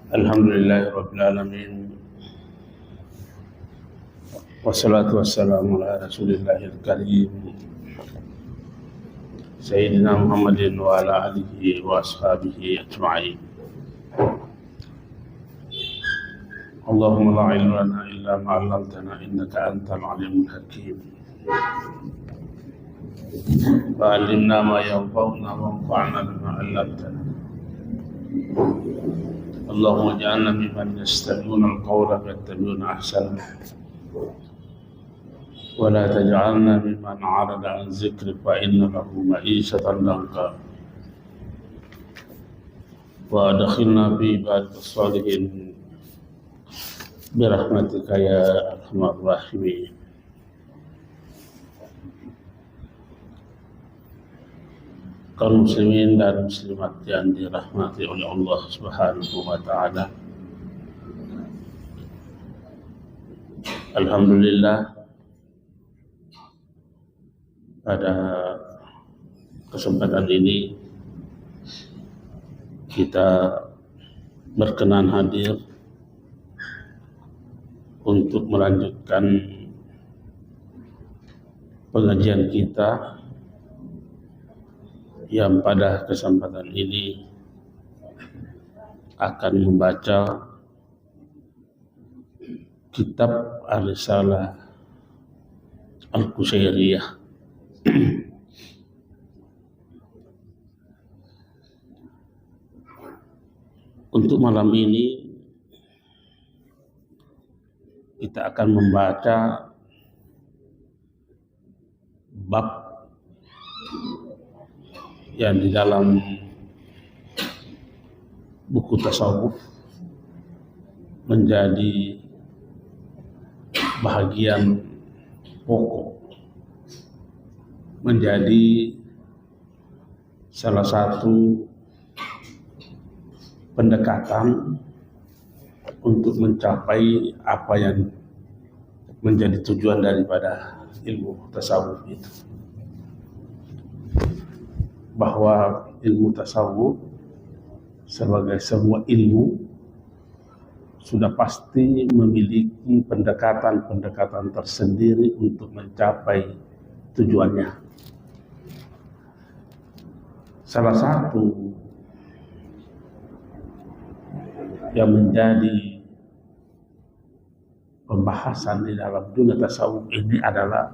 Alhamdulillahi Rabbil Alamin. Wassalatu wassalamu ala Rasulillahil Karim Sayyidina Muhammadin wa ala alihi wa ashabihi ajma'in. Allahumma la ilma lana illa ma 'allamtana innaka antal alimul hakim. Fa'allimna ma yanfa'una wanfa'na bima 'allamtana. Allahumma ij'alna mimman yastami'una al-qawla fayattabi'una ahsana. Wa la taj'alna mimman 'arada 'an dzikri fa inna lahu ma'ishatan danka. Wa adkhilna fi ibadikas shalihin bi rahmatika ya arhamar rahimin. Kaum muslimin dan muslimat yang dirahmati oleh Allah Subhanahu wa taala. Alhamdulillah, pada kesempatan ini kita berkenan hadir untuk melanjutkan pengajian kita yang pada kesempatan ini akan membaca kitab Ar-Risalah Al-Qusairiyah. Untuk malam ini kita akan membaca bab yang di dalam buku tasawuf menjadi bahagian pokok, menjadi salah satu pendekatan untuk mencapai apa yang menjadi tujuan daripada ilmu tasawuf itu. Bahwa ilmu tasawuf sebagai sebuah ilmu sudah pasti memiliki pendekatan-pendekatan tersendiri untuk mencapai tujuannya. Salah satu yang menjadi pembahasan di dalam dunia tasawuf ini adalah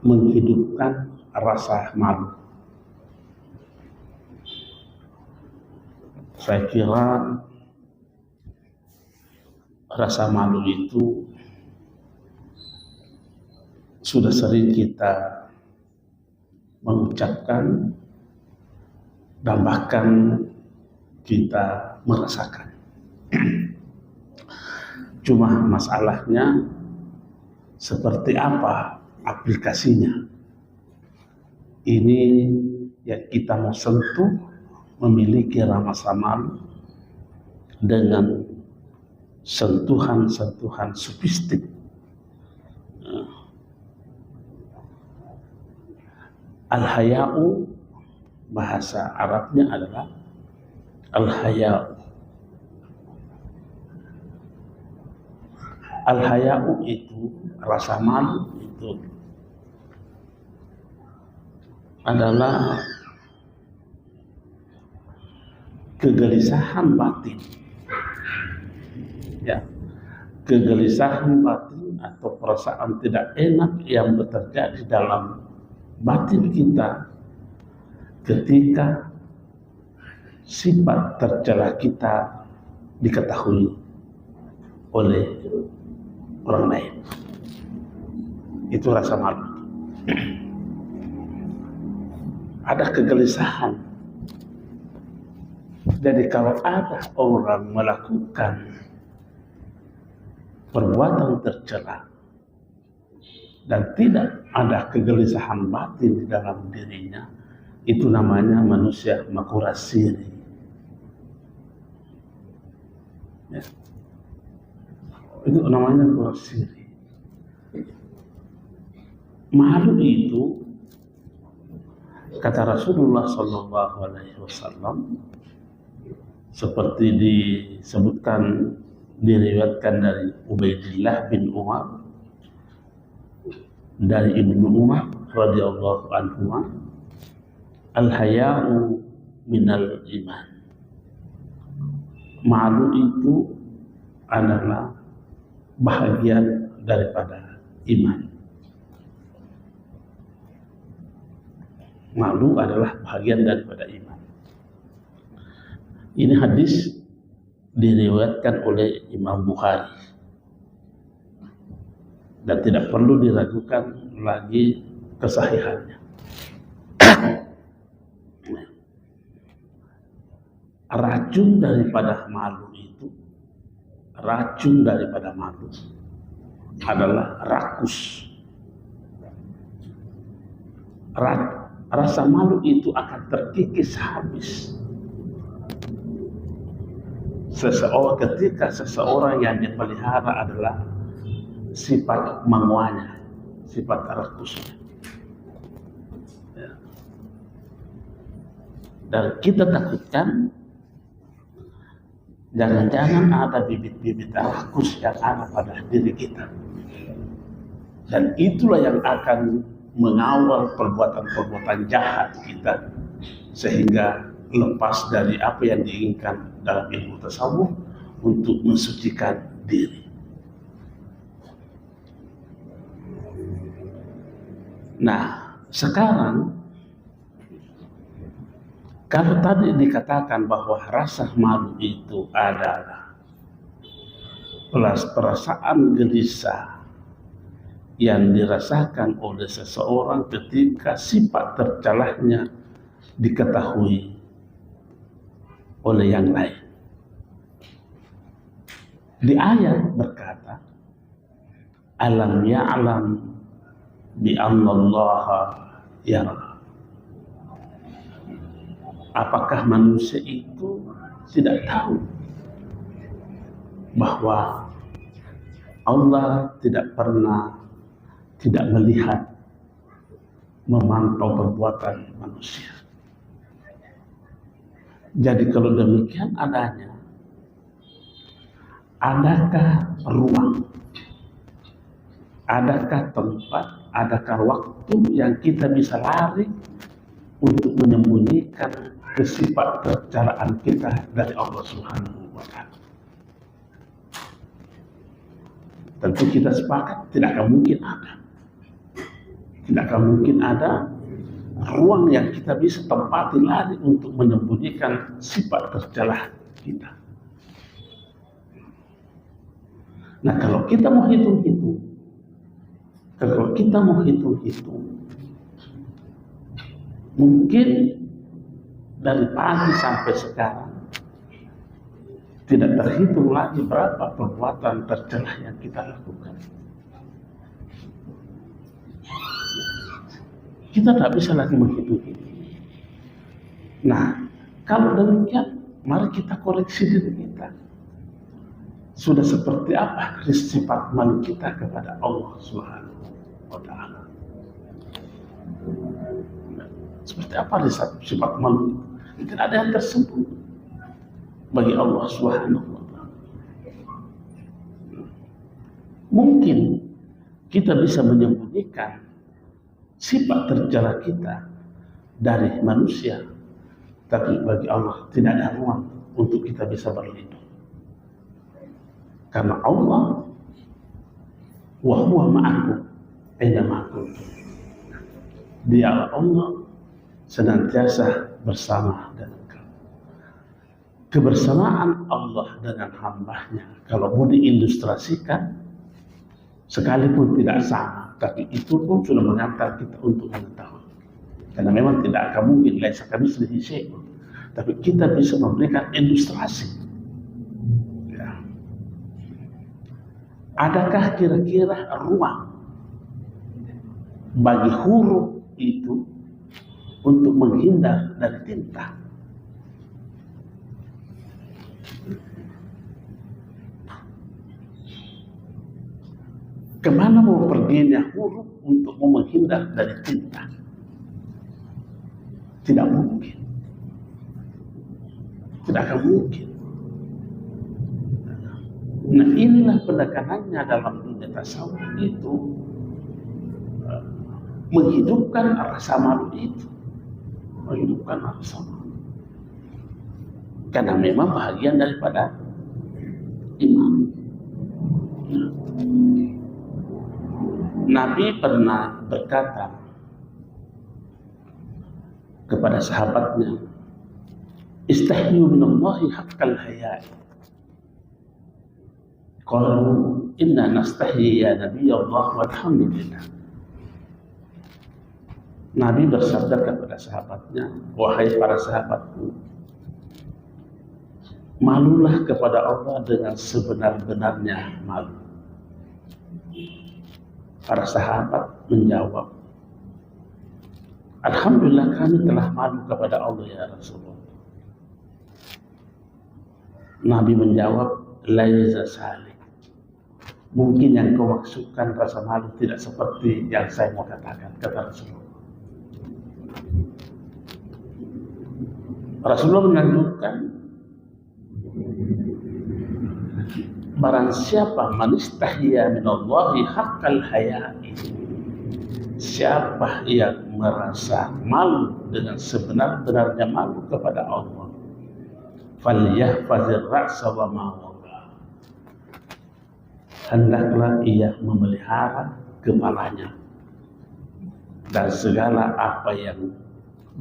menghidupkan rasa malu. Saya kira rasa malu itu sudah sering kita mengucapkan dan bahkan kita merasakan. Cuma masalahnya seperti apa aplikasinya. Ini yang kita mau sentuh, memiliki rasa malu dengan sentuhan-sentuhan sofistik. Al-haya'u, bahasa Arabnya adalah al-haya'u. Al-haya'u itu, rasa malu itu adalah kegelisahan batin, ya, kegelisahan batin atau perasaan tidak enak yang terjadi dalam batin kita ketika sifat tercela kita diketahui oleh orang lain. Itu rasa malu. Ada kegelisahan. Jadi kalau ada orang melakukan perbuatan tercela dan tidak ada kegelisahan batin di dalam dirinya, itu namanya manusia makurasiri. Ya. Itu namanya makurasiri. Malu itu, kata Rasulullah SAW, seperti disebutkan, diriwayatkan dari Ubaidillah bin Umar dari Ibnu Umar radhiyallahu anhu, al-haya'u minal iman. Malu itu adalah bahagian daripada iman. Malu adalah bahagian daripada iman. Ini hadis diriwayatkan oleh Imam Bukhari dan tidak perlu diragukan lagi kesahihannya. Racun daripada malu adalah rakus. Rasa malu itu akan terkikis habis ketika seseorang yang dipelihara adalah sifat manguanya, sifat rakusnya. Dan kita takutkan jangan-jangan ada bibit-bibit rakus yang ada pada diri kita, dan itulah yang akan mengawal perbuatan-perbuatan jahat kita sehingga lepas dari apa yang diinginkan dalam ilmu tasawuf untuk mensucikan diri. Nah, sekarang kalau tadi dikatakan bahwa rasa malu itu adalah perasaan gelisah yang dirasakan oleh seseorang ketika sifat tercelahnya diketahui oleh yang lain. Di ayat berkata, alam ya'lam bi annallaha yara. Apakah manusia itu tidak tahu bahwa Allah tidak pernah tidak melihat, memantau perbuatan manusia. Jadi kalau demikian adanya, adakah ruang, adakah tempat, adakah waktu yang kita bisa lari untuk menyembunyikan kesifat kecerdasan kita dari Allah Subhanahu wa Ta'ala? Tentu kita sepakat tidak akan mungkin ada. Tidak akan mungkin ada ruang yang kita bisa tempati lari untuk menyembunyikan sifat tercela kita. Nah, kalau kita mau hitung-hitung, mungkin dari pagi sampai sekarang tidak terhitung lagi berapa perbuatan tercela yang kita lakukan. Kita tidak bisa lagi menghitung ini. Nah, kalau demikian, mari kita koreksi diri kita. Sudah seperti apa sifat malu kita kepada Allah Subhanahu wa Ta'ala? Seperti apa sifat malu itu? Tidak ada yang tersembunyi bagi Allah Subhanahu wa Ta'ala. Mungkin kita bisa menyembunyikan sifat tercela kita dari manusia, tapi bagi Allah tidak ada ruang untuk kita bisa berlindung. Karena Allah wa huwa ma'akum aina ma kuntum. Dia Allah senantiasa bersama dengan kamu. Kebersamaan Allah dengan hambanya kalau mau diilustrasikan sekalipun tidak sama, tapi itu pun sudah mengantar kita untuk mengetahui. Karena memang tidak akan mungkin laisa kamitslihi syai'un, tapi kita bisa memberikan ilustrasi. Ya. Adakah kira-kira ruang bagi huruf itu untuk menghindar dari tinta? Kemana mau perginya huruf untuk menghindar dari tinta? Tidak mungkin. Tidak akan mungkin. Nah, inilah penekanannya dalam dunia tasawuf itu, menghidupkan rasa malu itu, menghidupkan rasa malu, karena memang bagian daripada iman. Nabi pernah berkata kepada sahabatnya, "Istahyu minallahi haqqal haya'i." Qalu inna nastahyi ya Nabiyallah walhamdulillah. Nabi bersabda kepada sahabatnya, "Wahai para sahabatku, malulah kepada Allah dengan sebenar-benarnya malu." Para sahabat menjawab, "Alhamdulillah kami telah malu kepada Allah ya Rasulullah." Nabi menjawab, "Laisa salik. Mungkin yang kau maksudkan rasa malu tidak seperti yang saya mau katakan," kata Rasulullah. Rasulullah menganjurkan, barang siapa man istahya minallahi haqqal haya'i, siapa yang merasa malu dengan sebenar-benarnya malu kepada Allah, falyahfazir ra'sa wa ma waqa, hendaklah ia memelihara kepalanya dan segala apa yang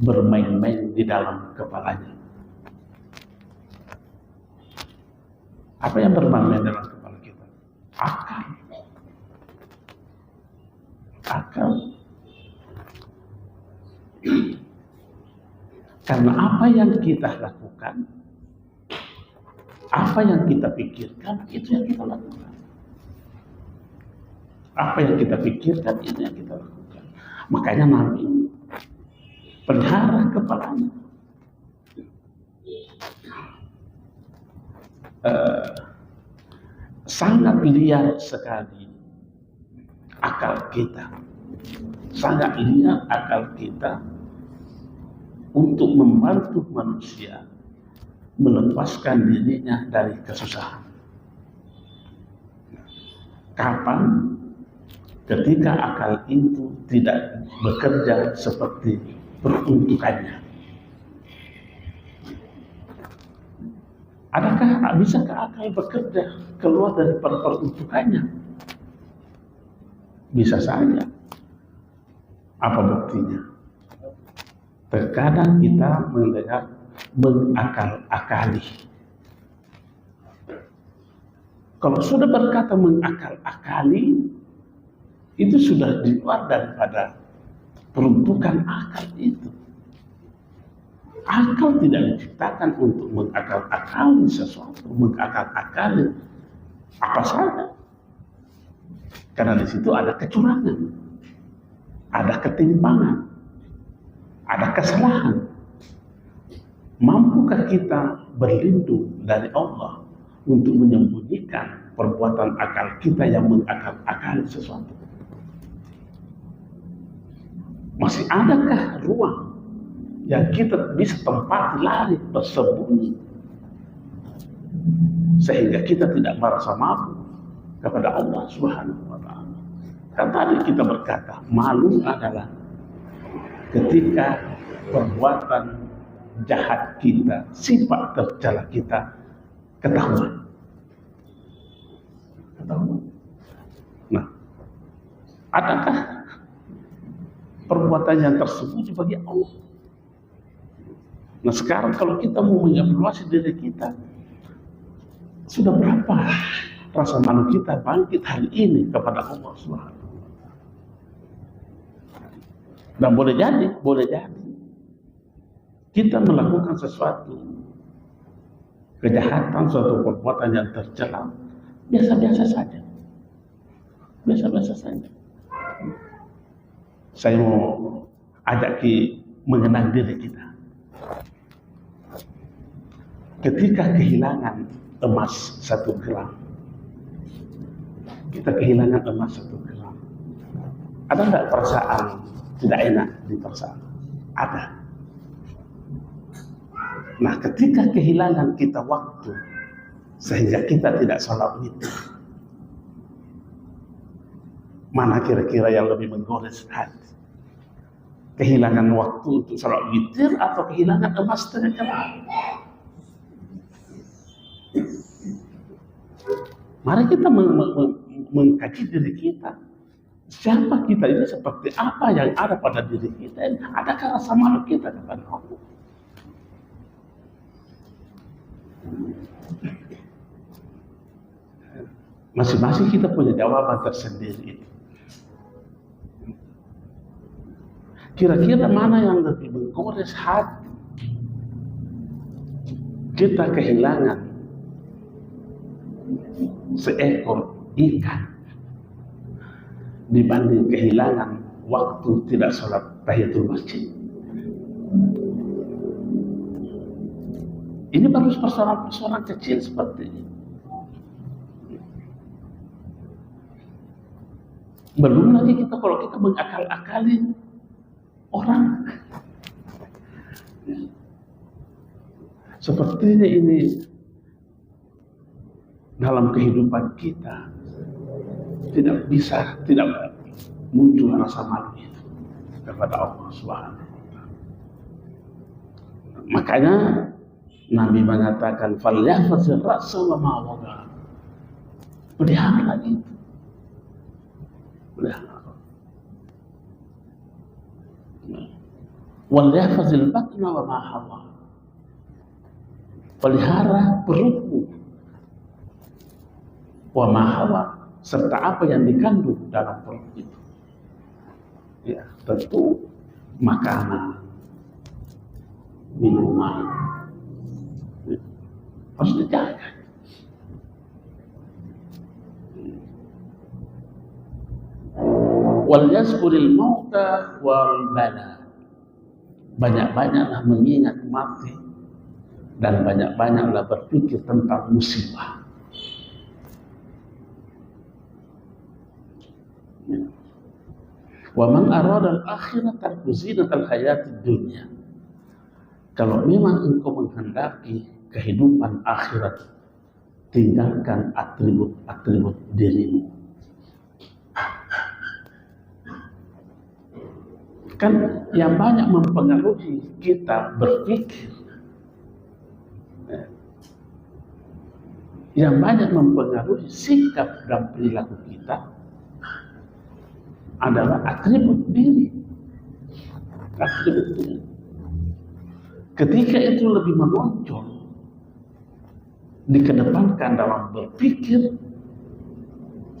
bermain-main di dalam kepalanya. Apa yang bermain-main dalam kepala kita? Akal. Akal. Karena apa yang kita lakukan, apa yang kita pikirkan, itu yang kita lakukan. Apa yang kita pikirkan, itu yang kita lakukan. Makanya Nabi pelihara kepalanya. Sangat liar sekali akal kita, sangat liar akal kita untuk membantu manusia melepaskan dirinya dari kesusahan. Kapan? Ketika akal itu tidak bekerja seperti peruntukannya. Adakah bisakah akal bekerja keluar dari peruntukannya? Bisa saja. Apa buktinya? Terkadang kita mendengar mengakal-akali. Kalau sudah berkata mengakal-akali, itu sudah di luar daripada peruntukan akal itu. Akal tidak diciptakan untuk mengakal-akali sesuatu, mengakal-akali apa saja. Karena di situ ada kecurangan, ada ketimpangan, ada kesalahan. Mampukah kita berlindung dari Allah untuk menyembunyikan perbuatan akal kita yang mengakal-akali sesuatu? Masih adakah ruang yang kita bisa tempati lari bersembunyi sehingga kita tidak merasa malu kepada Allah Subhanahu wa Ta'ala? Kan tadi kita berkata, malu adalah ketika perbuatan jahat kita, sifat tercela kita ketahuan. Nah, adakah perbuatan yang tersembunyi bagi Allah? Nah, sekarang kalau kita mau mengevaluasi diri kita, sudah berapa rasa malu kita bangkit hari ini kepada Allah Subhanahu wa Ta'ala? Dan boleh jadi kita melakukan sesuatu kejahatan, suatu perbuatan yang tercela, biasa-biasa saja. Biasa-biasa saja. Saya mau ajak mengenang diri kita. Ketika kehilangan emas 1 gram, kita kehilangan emas 1 gram, ada nggak perasaan tidak enak di perasaan? Ada. Nah, ketika kehilangan kita waktu sehingga kita tidak sholat witir, mana kira-kira yang lebih menggores hati? Kehilangan waktu untuk sholat witir atau kehilangan emas setengah jam? Mari kita mengkaji diri kita. Siapa kita ini, seperti apa yang ada pada diri kita? Adakah rasa malu kita kepada Allah? Masing-masing kita punya jawaban tersendiri. Kira-kira mana yang lebih menggores hati? Kita kehilangan seekor ikan dibanding kehilangan waktu tidak sholat tahiyatul masjid. Ini baru persoalan-persoalan kecil seperti ini. Belum lagi kalau kita mengakal-akali orang. Sepertinya ini dalam kehidupan kita tidak muncul rasa malu itu kepada Allah Subhanahu wa Ta'ala. Makanya Nabi mengatakan falyahfazir ra'sa wa ma waqa. Pelihara itu. Pelihara. Wal yahfazil batna wa ma hawa. Pelihara perutmu wa ma hawa, serta apa yang dikandung dalam perut itu. Ya, tentu makanan, minuman, harus dijaga. Wal yazkuril mauta wal bala. Banyak-banyaklah mengingat mati dan banyak-banyaklah berpikir tentang musibah. Wa man arada al-akhirata zinatal hayatid dunya. Kalau memang engkau menghendaki kehidupan akhirat, tinggalkan atribut-atribut dirimu. Kan yang banyak mempengaruhi kita berpikir, yang banyak mempengaruhi sikap dan perilaku kita adalah atribut diri. Atribut diri. Ketika itu lebih menonjol, dikedepankan dalam berpikir,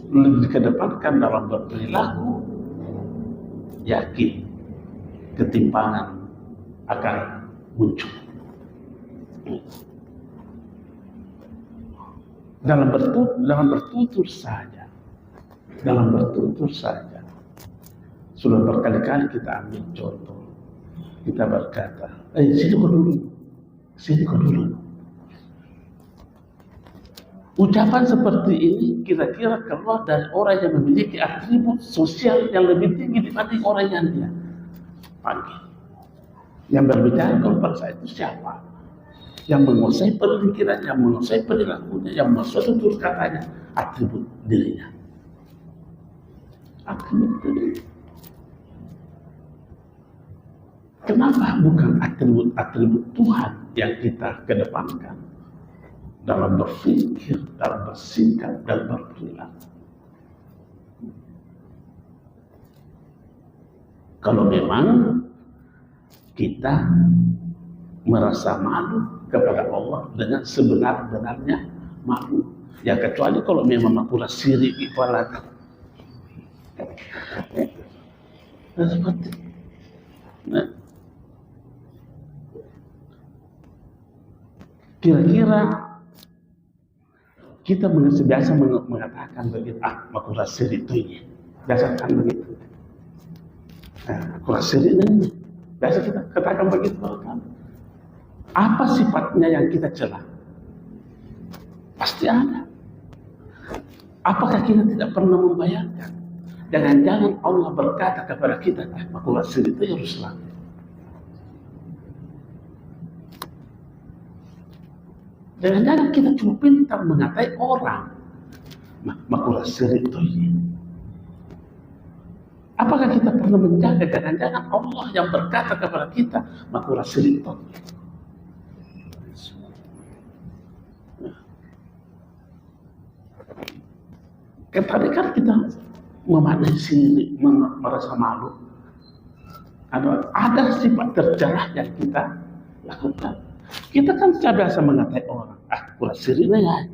lebih dikedepankan dalam berperilaku, yakin ketimpangan akan muncul. Dalam bertutur saja, sudah berkali-kali kita ambil contoh. Kita berkata, sini kau dulu. Ucapan seperti ini kira-kira keluar dari orang yang memiliki atribut sosial yang lebih tinggi dibanding orang yang dia panggil. Yang berbicara kalau bangsa itu siapa? Yang menguasai pemikiran, yang menguasai perilakunya, yang menguasai tutur katanya, atribut dirinya. Atribut dirinya. Kenapa bukan atribut-atribut Tuhan yang kita kedepankan dalam berpikir, dalam bersikap, dalam berperilaku? Kalau memang kita merasa malu kepada Allah dengan sebenar-benarnya malu, ya kecuali kalau memang pula sirik kepala. Seperti kira-kira kita biasa mengatakan begitu, makulah sirik itu biasa kan begitu. Makulah sirik ini biasa kita katakan begitu. Apa sifatnya yang kita cela? Pasti ada. Apakah kita tidak pernah membayangkan? Jangan-jangan Allah berkata kepada kita, makulah sirik itu harus selalu. Jangan-jangan kita cuma pintar mengatai orang. Makura syirik itu. Apakah kita pernah menjaga? Jangan-jangan Allah yang berkata kepada kita, makura syirik itu. Tadi kan kita memaknai syirik, merasa malu. Ada sifat tercela yang kita lakukan. Kita kan biasa mengatai orang, kurang syirik ya.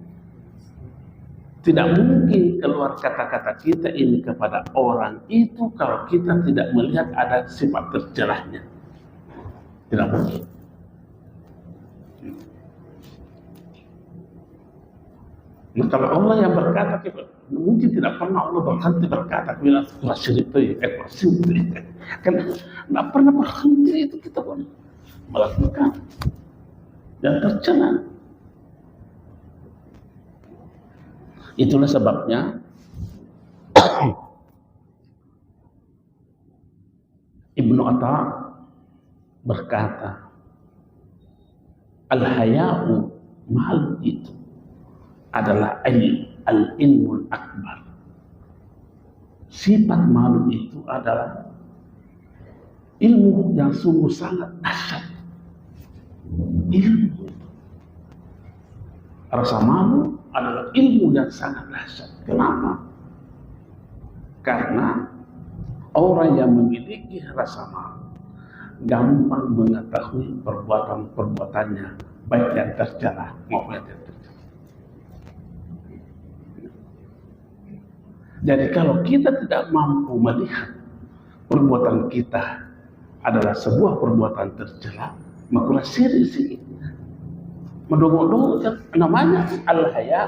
Tidak mungkin keluar kata-kata kita ini kepada orang itu kalau kita tidak melihat ada sifat tercelanya. Tidak mungkin. Nah, kalau Allah yang berkata, mungkin tidak pernah Allah berhenti berkata, bilang kurang syirik itu ya, kurang syirik. Karena tidak pernah berhenti itu kita pun melakukan dan tercela. Itulah sebabnya Ibnu Atta berkata, al-haya'u malu itu adalah al-ilmul akbar. Sifat malu itu adalah ilmu yang sungguh sangat dahsyat. Ilmu rasa malu adalah ilmu yang sangat dahsyat. Kenapa? Karena orang yang memiliki rasa malu gampang mengetahui perbuatan-perbuatannya, baik yang tercela maupun yang tidak tercela. Jadi kalau kita tidak mampu melihat perbuatan kita adalah sebuah perbuatan tercela, maka syirik. Mendongok-dongok kan namanya al-haya,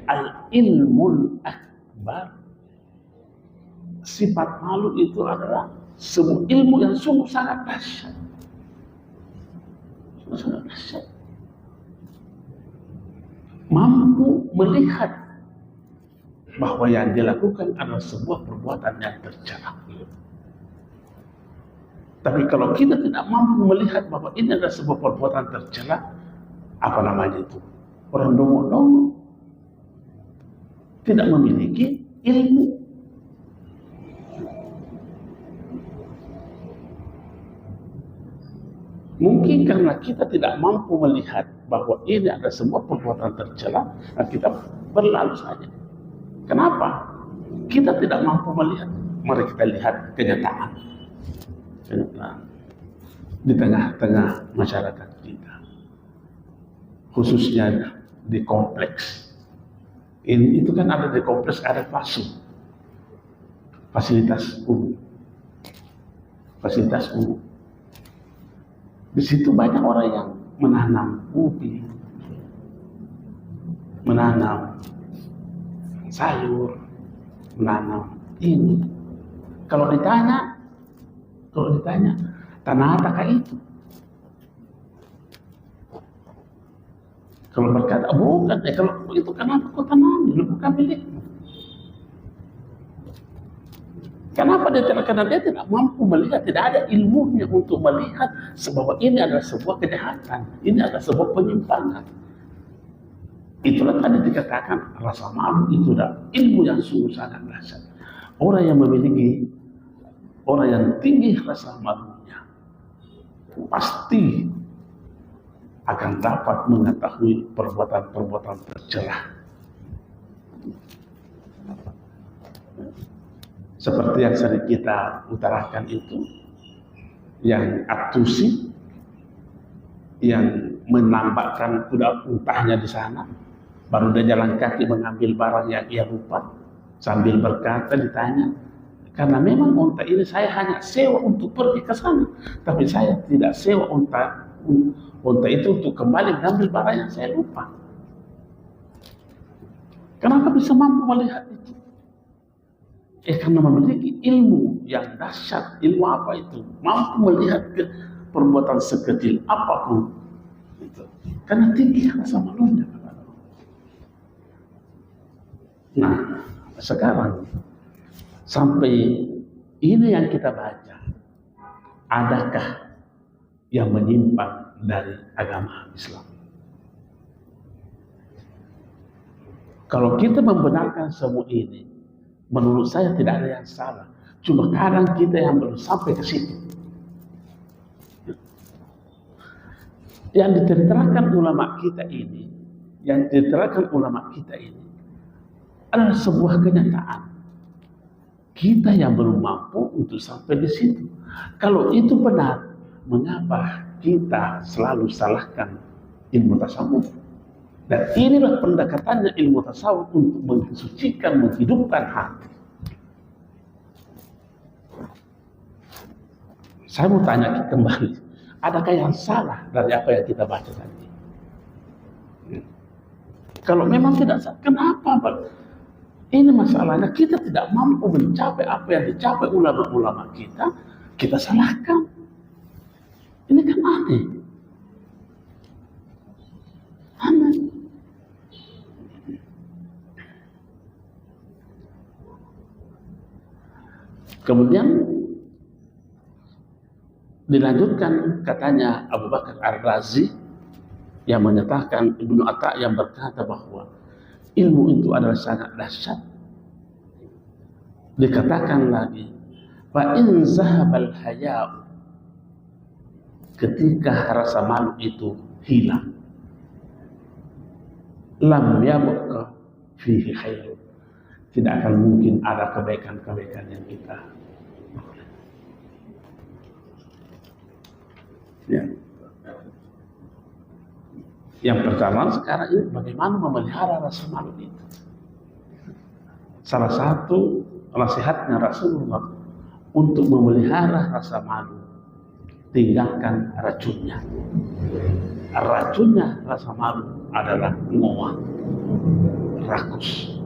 al-ilmul akbar. Sifat malu itu adalah sebuah ilmu yang sungguh sangat dahsyat. Sangat dahsyat. Mampu melihat bahwa yang dilakukan adalah sebuah perbuatan yang tercela. Tapi kalau kita tidak mampu melihat bahwa ini adalah sebuah perbuatan tercela, apa namanya itu? Orang dongok-dongok, tidak memiliki ilmu. Mungkin karena kita tidak mampu melihat bahwa ini adalah sebuah perbuatan tercela, dan kita berlalu saja. Kenapa? Kita tidak mampu melihat. Mari kita lihat kenyataan di tengah-tengah masyarakat kita, khususnya di kompleks. Itu kan ada di kompleks, ada fasilitas umum. Fasilitas umum. Di situ banyak orang yang menanam ubi, menanam sayur, menanam ini. Kalau ditanya, tanah apakah itu? Kalau berkata, bukan, kalau itu kenapa kau tanami? Bukan milikmu. Kenapa dia tidak? Karena dia tidak mampu melihat, tidak ada ilmunya untuk melihat bahwa ini adalah sebuah kejahatan, ini adalah sebuah penyimpangan. Itulah tadi dikatakan rasa malu itu adalah ilmu yang sungguh sangat dahsyat. Orang yang memiliki, orang yang tinggi rasa malunya, pasti akan dapat mengetahui perbuatan-perbuatan tercela. Seperti yang sering kita utarakan itu, yang At-Tusi, yang menambahkan kuda untahnya di sana, baru dia jalan kaki mengambil barang yang ia lupa, sambil berkata ditanya, karena memang unta ini saya hanya sewa untuk pergi ke sana, tapi saya tidak sewa unta itu untuk kembali mengambil barang yang saya lupa. Kenapa bisa mampu melihat itu? Karena memiliki ilmu yang dahsyat. Ilmu apa itu? Mampu melihat perbuatan sekecil apapun itu. Karena tinggi rasa malunya. Nah, sekarang sampai ini yang kita baca, adakah yang menyimpang dari agama Islam? Kalau kita membenarkan semua ini, menurut saya tidak ada yang salah. Cuma kadang kita yang belum sampai ke situ. Yang diterangkan ulama kita ini, adalah sebuah kenyataan. Kita yang belum mampu untuk sampai di situ. Kalau itu benar, mengapa kita selalu salahkan ilmu tasawuf? Dan inilah pendekatannya ilmu tasawuf untuk mensucikan, menghidupkan hati. Saya mau tanya kembali, adakah yang salah dari apa yang kita baca tadi? Kalau memang tidak salah, kenapa? Ini masalahnya, kita tidak mampu mencapai apa yang dicapai ulama-ulama kita salahkan. Ini kan aneh. Aneh. Kemudian dilanjutkan, katanya Abu Bakar Ar-Razi yang menyatakan Ibnu Atta yang berkata bahwa ilmu itu adalah sangat dahsyat. Dikatakan lagi, fa in zahabal haya, ketika rasa malu itu hilang, lam yabqa fihi khair, tidak akan mungkin ada kebaikan-kebaikan yang kita. Ya. Yang pertama sekarang ini bagaimana memelihara rasa malu itu. Salah satu nasihatnya Rasulullah untuk memelihara rasa malu, tinggalkan racunnya. Racunnya rasa malu adalah ngoah, rakus.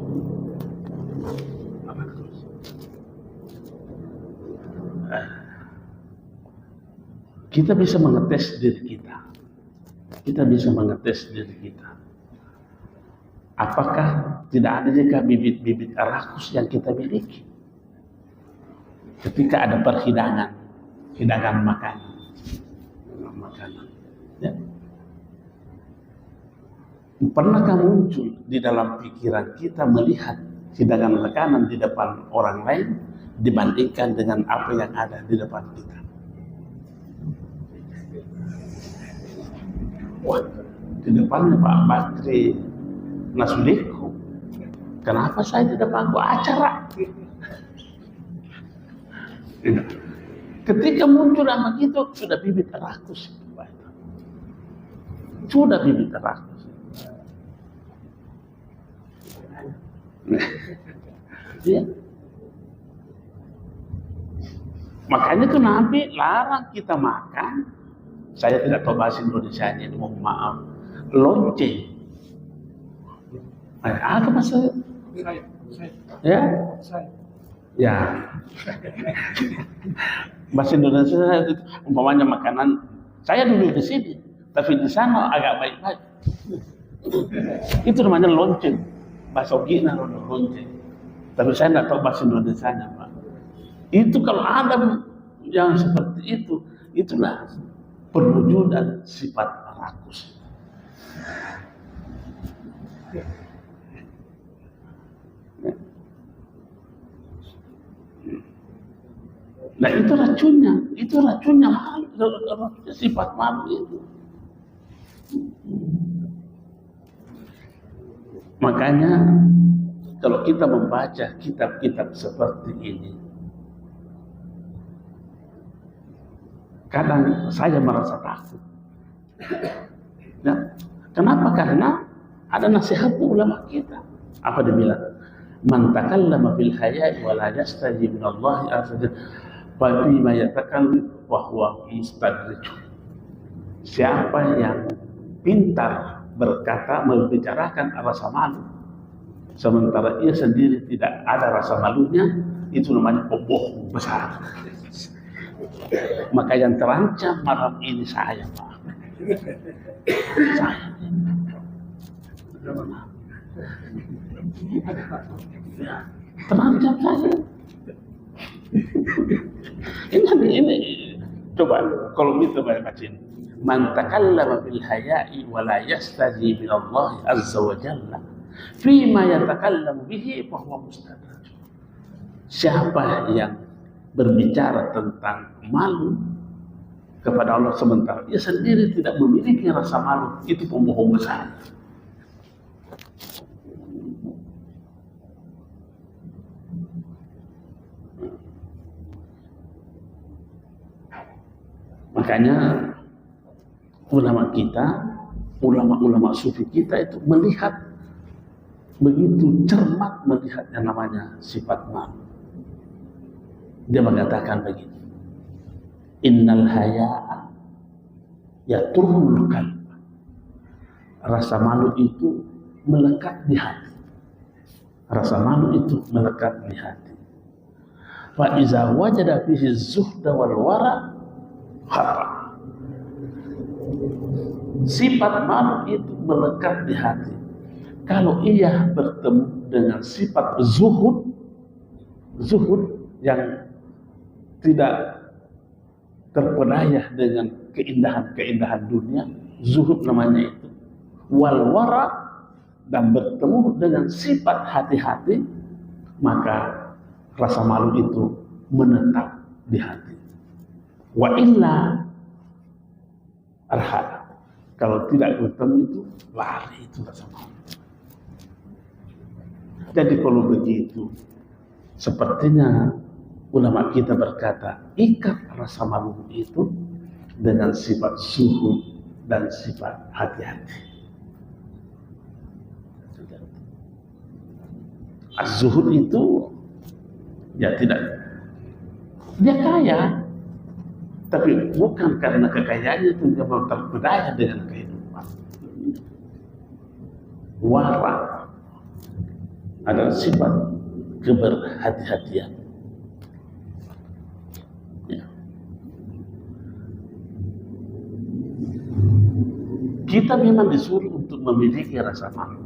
Kita bisa mengetes diri kita. Kita bisa mengetes diri kita. Apakah tidak ada juga bibit-bibit rakus yang kita miliki? Ketika ada perhidangan, hidangan makanan. Ya. Pernahkah muncul di dalam pikiran kita melihat hidangan makanan di depan orang lain dibandingkan dengan apa yang ada di depan kita? Wah, di depannya Pak Bakri Nasudiku, kenapa saya di depan acara? Ketika muncul nama itu, sudah bibit rakus. Sudah bibit rakus. Ya. Makanya tuh Nabi larang kita makan. Saya tidak tahu bahasa Indonesianya, mohon maaf. Lonceng. Apa maksudnya? Ya? Ya. Bahasa Indonesia itu umpamanya makanan. Saya dulu di sini, tapi di sana agak baik-baik. Itu namanya lonceng. Bahasa Gina lonceng. Tapi saya tidak tahu bahasa Indonesianya, Pak. Itu kalau ada yang seperti itu, itulah perwujudan sifat rakus. Nah itu racunnya malu, sifat malu itu. Makanya kalau kita membaca kitab-kitab seperti ini, kadang saya merasa takut. Ya. Kenapa? Karena ada nasihat ulama kita. Apa dia bilang? Man takallama fil haya'i wa la yastajib min Allah azza wa bima yatakallam wa huwa mustadrij. Siapa yang pintar berkata, membicarakan rasa malu, sementara ia sendiri tidak ada rasa malunya, itu namanya pembohong besar. Maka yang terancam malam ini saya, Pak. Saya. Ya, terancam saya. Ini coba kalau kita baca ini. Man takallama bil haya'i wa la yastajib min Allah azza wa jalla Fima yatakallamu bihi fahuwa mustadraj. Siapa yang berbicara tentang malu kepada Allah sementara ia sendiri tidak memiliki rasa malu, itu pembohong besar. Makanya ulama kita, ulama-ulama sufi kita itu melihat begitu cermat, melihat yang namanya sifat malu. Dia mengatakan begini, innal haya'a yaturul qalb. Rasa malu itu melekat di hati. Rasa malu itu melekat di hati. Fa iza wajada fihi zuhda wal wara khata. Sifat malu itu melekat di hati. Kalau ia bertemu dengan sifat zuhud yang tidak terpedaya dengan keindahan-keindahan dunia, zuhud namanya itu, wal wara, dan bertemu dengan sifat hati-hati, maka rasa malu itu menetap di hati. Wa illa arhad, kalau tidak bertemu itu lari itu rasa malu. Jadi kalau begitu, sepertinya ulama kita berkata, ikat rasa malu itu dengan sifat zuhud dan sifat hati-hati. Az-zuhud itu ya tidak, dia kaya, tapi bukan karena kekayaannya itu dia mau terpedaya dengan kehidupan. Wara adalah sifat keberhati-hatian. Ya. Kita memang disuruh untuk memiliki rasa malu,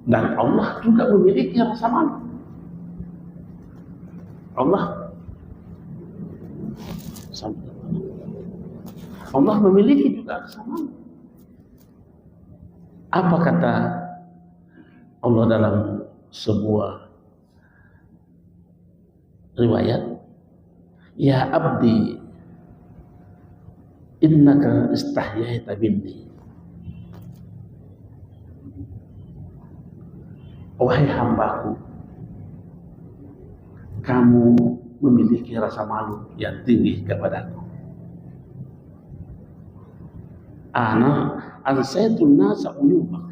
dan Allah juga memiliki rasa malu. Allah memiliki juga rasa malu. Apa kata Allah dalam sebuah riwayat? Ya abdi, innaka istahyaita minni. Wahai hambaku, kamu memiliki rasa malu yang tinggi kepadaku. Ana ansaitun nasa uyubak.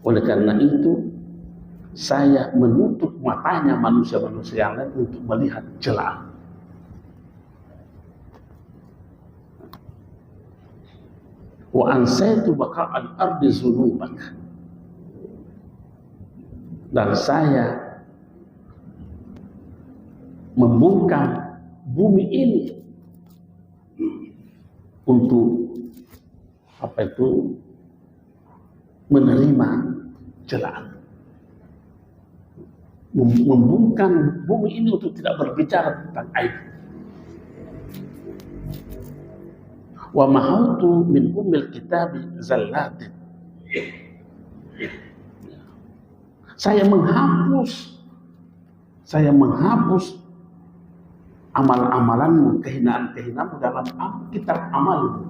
Oleh karena itu, saya menutup matanya manusia-manusia yang lain untuk melihat celah. Wa ansaitu baqa'al ardi zunubak. Dan saya membungkam bumi ini untuk menerima celaan. Membungkam bumi ini untuk tidak berbicara tentang aib. Wa mahautu min ummil kitabi zallatin. Saya menghapus amal-amalanmu, kehinaan-kehinaanmu dalam kitab amalmu.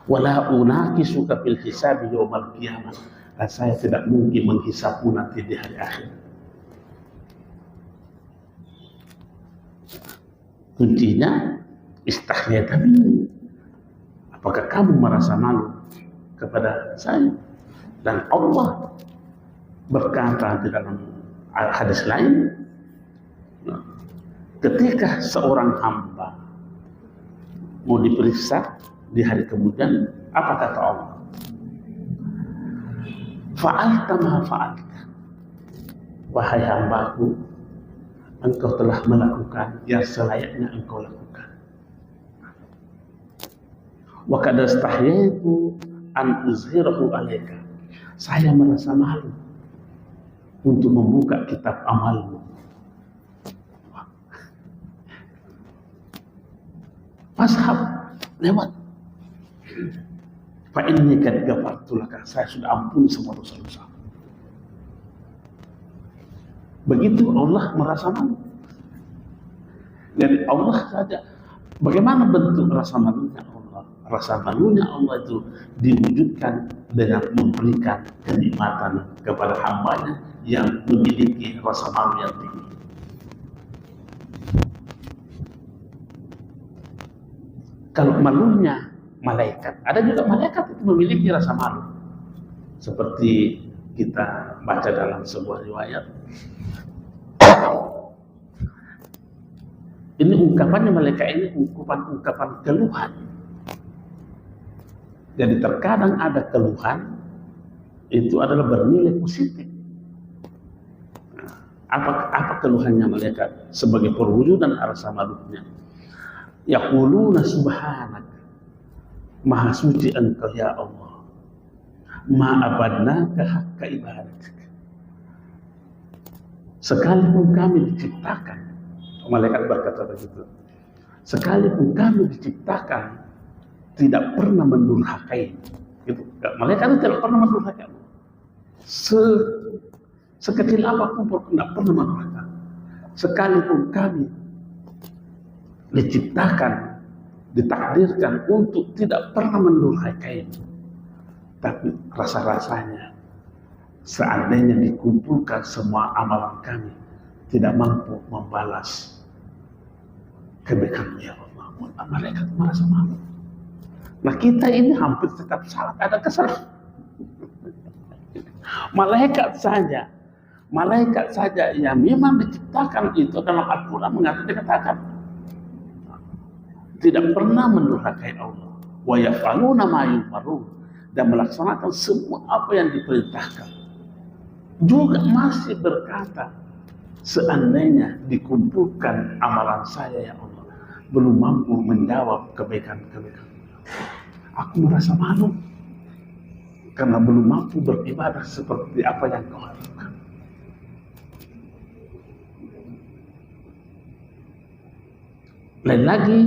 Wala unakisuka fil hisabi yaumal qiyamah. Dan saya tidak mungkin menghisapmu nanti di hari akhir. Kuncinya istahyaita minni. Apakah kamu merasa malu kepada saya? Dan Allah berkata di dalam hadis lain, ketika seorang hamba mau diperiksa di hari kemudian, apa kata Allah? Fa'alta ma fa'alta. Wahai hambaku, engkau telah melakukan yang selayaknya engkau lakukan. Wa qad astahyaitu an uzhirahu alaika. Saya merasa malu untuk membuka kitab amalmu. Fashab, lewat. Fa inni kad ghafartu laka, saya sudah ampuni semua dosa-dosa. Begitu Allah merasa malu. Jadi Allah saja. Bagaimana bentuk rasa malunya Allah? Rasa malunya Allah itu diwujudkan dengan memberikan kenikmatan kepada hambanya yang memiliki rasa malu yang tinggi. Kalau malunya malaikat, ada juga malaikat itu memiliki rasa malu. Seperti kita baca dalam sebuah riwayat. Ini ungkapannya malaikat ini ungkapan keluhan. Jadi terkadang ada keluhan itu adalah bernilai positif. Apa keluhannya malaikat sebagai perwujudan rasa malunya? Yaquluna subhanak, maha suci engkau ya Allah, ma abadnaka haqqa ibadatik. Sekalipun kami diciptakan, malaikat berkata begitu, sekalipun kami diciptakan tidak pernah mendurhakai, gitu. Malaikat itu tidak pernah mendurhakai. Sekecil apapun tidak pernah mendurhakai. Sekalipun kami diciptakan, ditakdirkan untuk tidak pernah mendurhakai, tapi rasa-rasanya seandainya dikumpulkan semua amalan kami tidak mampu membalas kebaikan ya Allah. Malaikat merasa malu. Nah kita ini hampir tetap salah, ada kesalahan. Malaikat saja yang memang diciptakan itu dalam Al-Quran dikatakan tidak pernah mendurhakai Allah. Wa yaf'aluna ma yu'marun, dan melaksanakan semua apa yang diperintahkan. Juga masih berkata, seandainya dikumpulkan amalan saya ya Allah, belum mampu menjawab kebaikan-kebaikan. Aku merasa malu karena belum mampu beribadah seperti apa yang kau harapkan. Lain lagi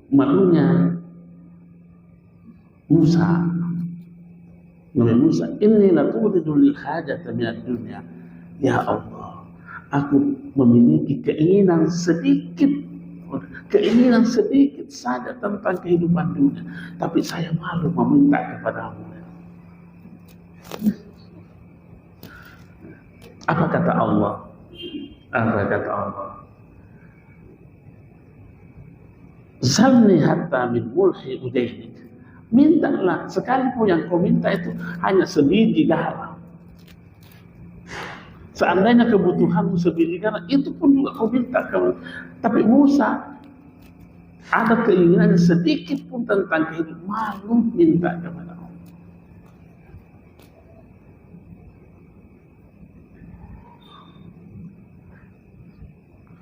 malunya Musa. Nabi Musa, inni laturidul lil hajata minad dunya. Ya Allah, aku memiliki keinginan sedikit saja tentang kehidupan dunia, tapi saya malu meminta kepadamu. Apa kata Allah? Zalni hatta min mulhi udainik. Mintalah, sekalipun yang kau minta itu hanya sebiji garam. Seandainya kebutuhanmu sebiji garam, itu pun juga kau minta. Tapi Musa ada keinginan sedikit pun tentang kehidupan, malu minta kepada Allah.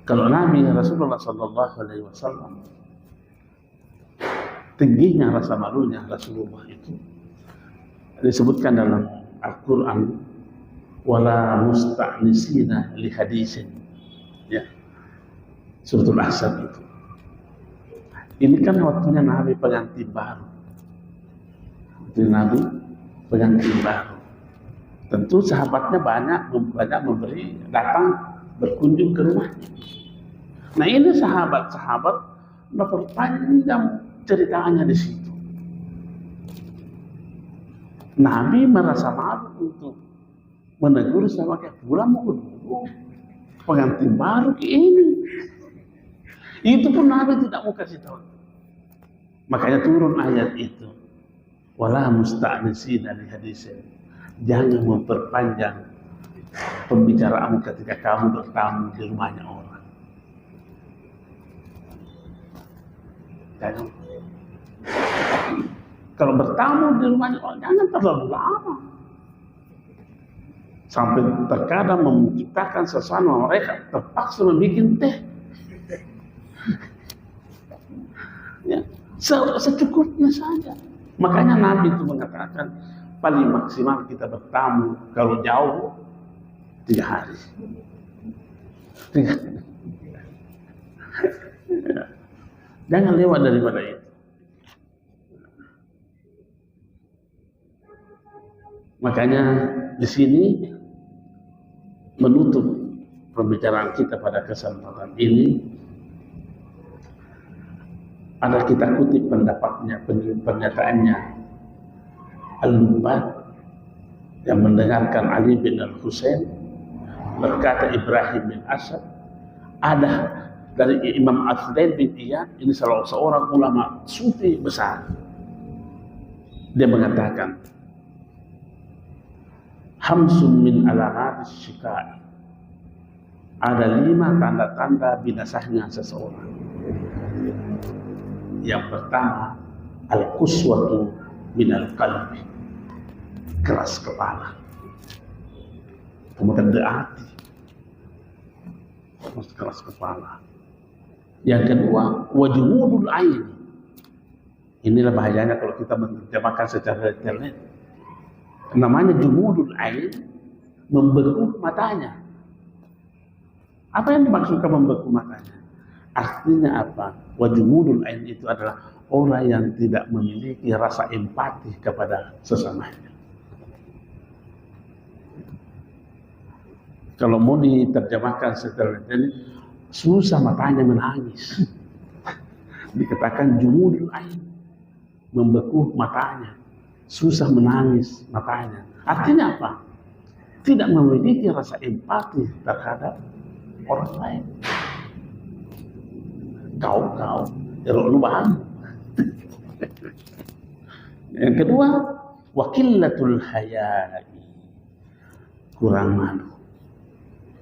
Kalau Nabi Rasulullah SAW, tingginya rasa malunya Rasulullah itu disebutkan dalam Al-Quran, wala musta'nisina li hadisin, ya, suratul Ahzab itu. Ini kan waktunya Nabi pengantin baru. Nabi pengantin baru. Tentu sahabatnya banyak memberi, datang berkunjung ke rumahnya. Nah ini sahabat-sahabat memperpanjang ceritanya di situ. Nabi merasa malu untuk menegur sahabatnya, pulang mau dulu, pengantin baru ini. Itu pun Nabi tidak mau kasih tahu. Makanya turun ayat itu. Wala musta'nisina li hadisin. Jangan memperpanjang pembicaraanmu ketika kamu bertamu di rumahnya orang. Jangan. Kalau bertamu di rumahnya orang, jangan terlalu lama. Sampai terkadang menciptakan sesuatu, mereka terpaksa membuat teh. Ya, secukupnya saja. Makanya Nabi itu mengatakan paling maksimal kita bertamu kalau jauh 3 hari. Jangan lewat daripada itu. Makanya di sini menutup pembicaraan kita pada kesempatan ini, ada kita kutip pendapatnya, pernyataannya Al-Lubat yang mendengarkan Ali bin Al-Husain berkata Ibrahim bin Asad, ada dari Imam Al-Fudail bin Iyad, ini salah seorang ulama sufi besar. Dia mengatakan, hamsun min alamat syikai, ada 5 tanda-tanda binasanya seseorang. Yang pertama, al-quswatu minal qalbi, keras kepala, kemudian hati, keras kepala. Yang kedua, wajmudul ain. Inilah bahayanya kalau kita menerjemahkan secara internet. Namanya jumudul ain, membeku matanya. Apa yang dimaksudkan membeku matanya? Artinya apa? Wajmudul ain itu adalah orang yang tidak memiliki rasa empati kepada sesamanya. Kalau mau diterjemahkan secara ini, susah matanya menangis. Dikatakan jumudul ain, membeku matanya, susah menangis matanya. Artinya apa? Tidak memiliki rasa empati terhadap orang lain. Kau, lu paham? Yang kedua, wakilatul hayai, kurang malu.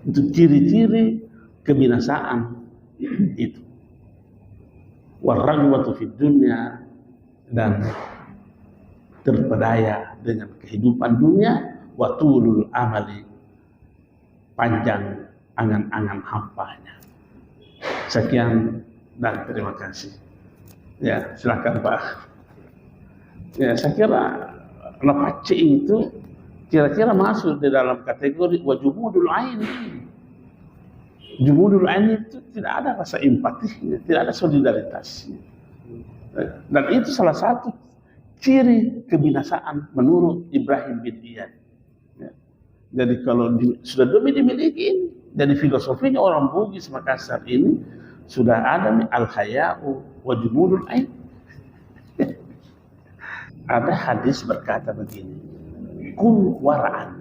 Itu ciri-ciri kebinasaan itu. Waragwatu fid dunya, dan terpedaya dengan kehidupan dunia, watulul amali, panjang angan-angan hampanya. Sekian dan terima kasih. Ya, silakan Pak. Ya, saya kira lapat C itu kira-kira masuk di dalam kategori wajumudul ain. Jumudul ain itu tidak ada rasa empatinya, tidak ada solidaritasnya. Dan itu salah satu ciri kebinasaan menurut Ibrahim bin Iyad. Ya. Jadi kalau sudah demi dimiliki, jadi filosofinya orang Bugis Makassar ini sudah ada al-haya'u wa jumudul ain. Ada hadis berkata begini, kun wara'an,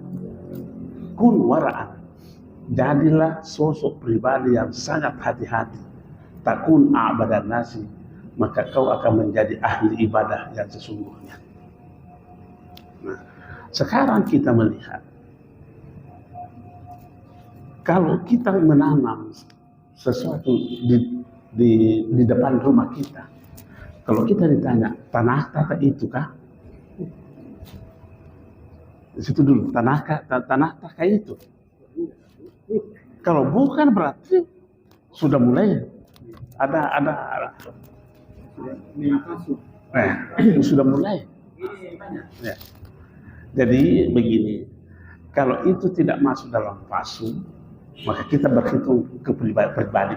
jadilah sosok pribadi yang sangat hati-hati, takun a'badan nasi, maka kau akan menjadi ahli ibadah yang sesungguhnya. Nah, sekarang kita melihat, kalau kita menanam sesuatu di depan rumah kita, kalau kita ditanya, tanah kah itu kah? Di situ dulu, tanah kah itu? Kalau bukan berarti sudah mulai ada sudah mulai. Ya. Jadi begini, kalau itu tidak masuk dalam pasu, maka kita berhitung ke pribadi.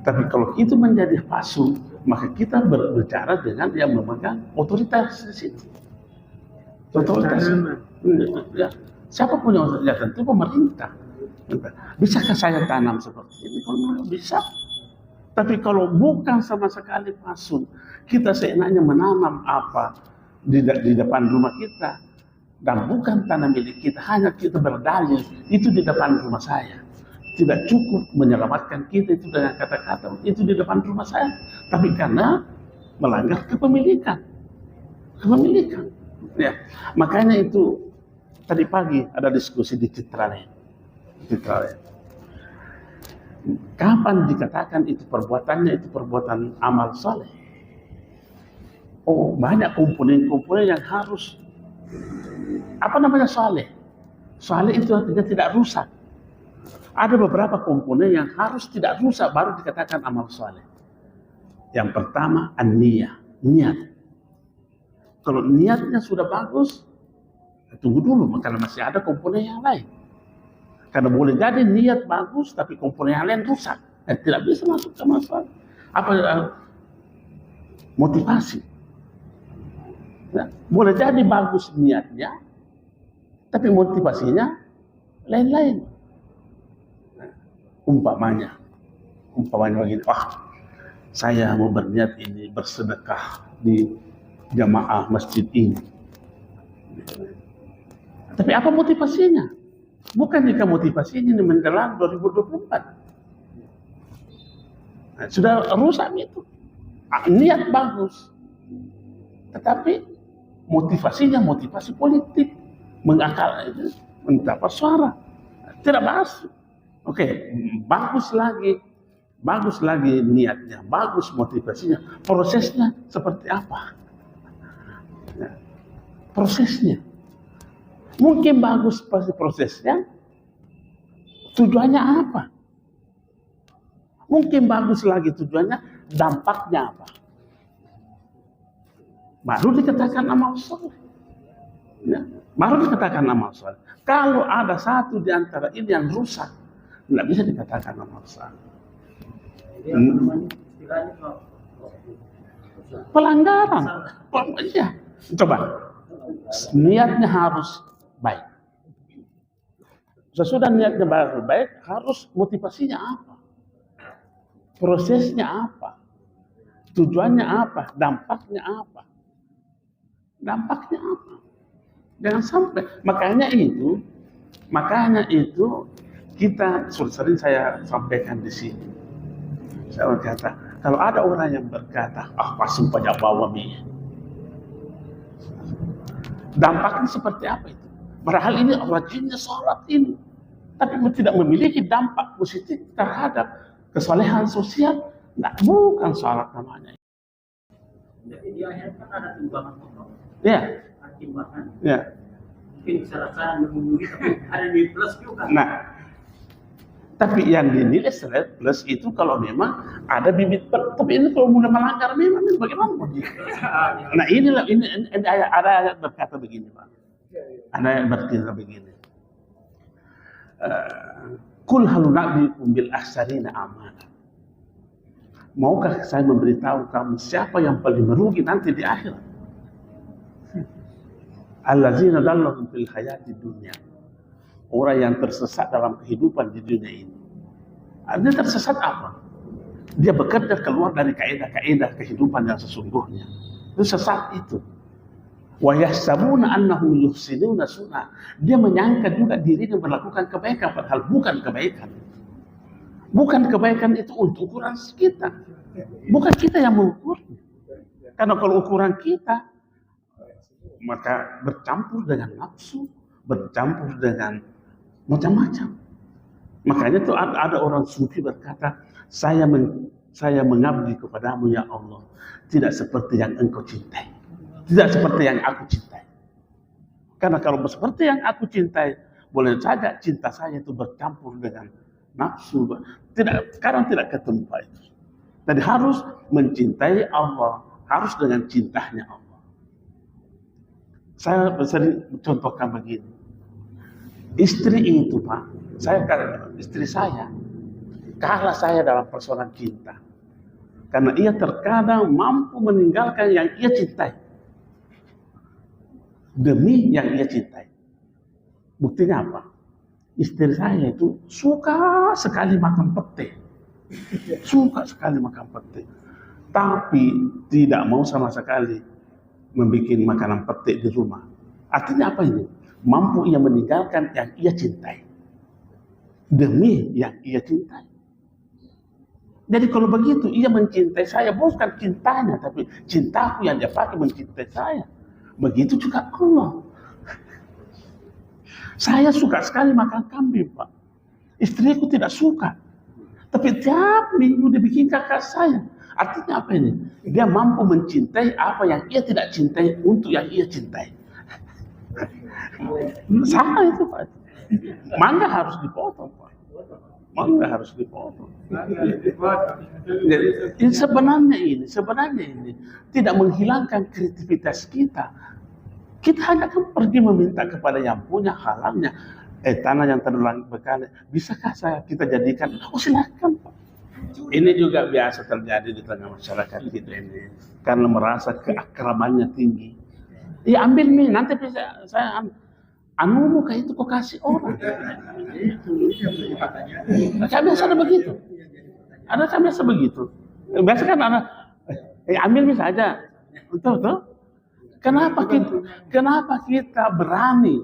Tapi kalau itu menjadi pasu, maka kita berbicara dengan yang memegang otoritas di situ. Otoritas. Ya. Siapa punya otoritas? Ya, tentu pemerintah. Bisakah saya tanam seperti ini? Kalau bisa. Tapi kalau bukan sama sekali pasu, kita seenaknya menanam apa di depan rumah kita, dan bukan tanah milik kita, hanya kita berdalil itu di depan rumah saya. Tidak cukup menyelamatkan kita itu dengan kata-kata itu di depan rumah saya, tapi karena melanggar kepemilikan. Ya, makanya itu tadi pagi ada diskusi di Citraland. Kapan dikatakan itu perbuatannya itu perbuatan amal saleh? Oh, banyak komponen-komponen yang harus saleh. Saleh itu artinya tidak rusak. Ada beberapa komponen yang harus tidak rusak baru dikatakan amal saleh. Yang pertama, niat. Kalau niatnya sudah bagus, tunggu dulu, karena masih ada komponen yang lain. Karena boleh jadi niat bagus, tapi komponen yang lain rusak. Tidak bisa masuk ke masalah. Apa motivasi. Nah, boleh jadi bagus niatnya, tapi motivasinya lain-lain. Nah, umpamanya begini, saya mau berniat ini bersedekah di jamaah masjid ini. Tapi apa motivasinya? Bukan jika motivasinya ini menjelang 2024. Nah, sudah rusak itu. Niat bagus, tetapi motivasinya motivasi politik, mengakal itu mendapat suara, tidak masuk. Oke, bagus lagi niatnya, bagus motivasinya, prosesnya seperti apa? Nah, prosesnya mungkin bagus pasti prosesnya, tujuannya apa? Mungkin bagus lagi tujuannya, dampaknya apa? Baru dikatakan amal soleh. Ya, baru dikatakan amal soleh. Kalau ada satu di antara ini yang rusak, tidak bisa dikatakan amal soleh. Pelanggaran. Ya. Coba, niatnya harus baik. Sesudah niatnya baik, harus motivasinya apa? Prosesnya apa? Tujuannya apa? Dampaknya apa? Jangan sampai. Makanya itu kita sering saya sampaikan di sini. Saya berkata, kalau ada orang yang berkata, pasti pajak bawa mi. Dampaknya seperti apa itu? Padahal ini rajinnya sholat ini, tapi tidak memiliki dampak positif terhadap kesolehan sosial, bukan sholat namanya. Jadi di akhir kan ada timbangan motor. Ya. Ada timbangan. Ya. Mungkin salah mengunjungi, tapi ada di plus juga. Nah, tapi yang dinilai plus itu kalau memang ada bibit tapi ini kalau mudah melanggar memang bagaimana begitu? Nah inilah ini ada ayat berkata begini, Pak. Ada ayat berkata begini. Kul hal nabiyukum bil akhsarina a'mala. Maukah saya memberitahu kamu siapa yang paling merugi nanti di akhirat? Allazina dallahum fil hayati dunya. Orang yang tersesat dalam kehidupan di dunia ini. Dia tersesat apa? Dia bekerja keluar dari kaidah-kaidah kehidupan yang sesungguhnya. Itu sesat itu. Wa yahsabuna annahum yuhsinuna sunna. Dia menyangka juga dirinya melakukan kebaikan padahal bukan kebaikan. Bukan kebaikan itu untuk ukuran kita. Bukan kita yang mengukurnya. Karena kalau ukuran kita maka bercampur dengan nafsu, bercampur dengan macam-macam. Makanya tuh ada orang sufi berkata, saya mengabdi kepadamu ya Allah, tidak seperti yang engkau cintai, tidak seperti yang aku cintai. Karena kalau seperti yang aku cintai, boleh saja cinta saya itu bercampur dengan nafsu. Sekarang tidak ketemu itu. Jadi harus mencintai Allah, harus dengan cintanya Allah. Saya sering contohkan begini. Istri itu, Pak, istri saya kalah saya dalam persoalan cinta. Karena ia terkadang mampu meninggalkan yang ia cintai demi yang ia cintai. Buktinya apa? Istri saya itu suka sekali makan pete. Suka sekali makan pete. Tapi tidak mau sama sekali membuat makanan pete di rumah. Artinya apa ini? Mampu ia meninggalkan yang ia cintai demi yang ia cintai. Jadi kalau begitu ia mencintai saya bukan cintanya, tapi cintaku yang dia pakai mencintai saya. Begitu juga Allah. Saya suka sekali makan kambing, Pak. Istriku tidak suka. Tapi tiap minggu dibikin kakak saya. Artinya apa ini? Dia mampu mencintai apa yang ia tidak cintai untuk yang ia cintai. Sama itu, Pak. Mangga harus dipotong, Pak. Mangga harus dipotong. Jadi, sebenarnya ini tidak menghilangkan kreativitas kita. Kita hanya kan pergi meminta kepada yang punya halalnya. Tanah yang terlalu berkali, bisakah kita jadikan? Oh silakan, Pak. Ini juga biasa terjadi di tengah masyarakat kita ini, karena merasa keakrabannya tinggi. Ya ambil nih, nanti bisa saya anu muka itu kok kasih orang. Saya biasa ada begitu. Saya biasa begitu. Biasa kan anak, ambil bisa aja. Betul. Kenapa kita berani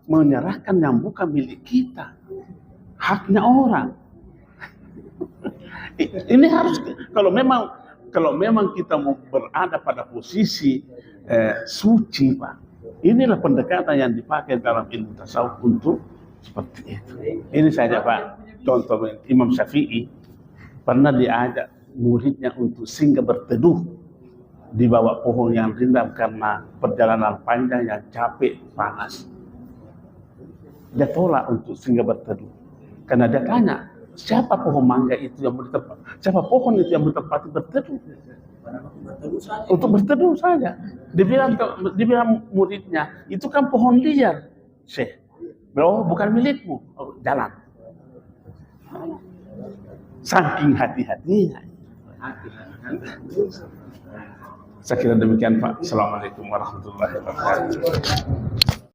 menyerahkan yang bukan milik kita, haknya orang? Ini harus, kalau memang kita mau berada pada posisi suci, Pak. Inilah pendekatan yang dipakai dalam ilmu tasawuf untuk seperti itu. Ini saja, Pak. Contoh Imam Syafi'i pernah diajak muridnya untuk singgah berteduh di bawah pohon yang rindang karena perjalanan panjang yang capek, panas. Dia tolak untuk singgah berteduh karena dia tanya, siapa pohon mangga itu yang bertempat? Siapa pohon itu yang bertempat berteduh? Untuk berteduh saja. Dibilang muridnya, itu kan pohon liar, Syekh. Oh, bukan milikmu. Oh, jalan. Saking hati-hatinya. Saya kira demikian, Pak. Assalamualaikum warahmatullahi wabarakatuh.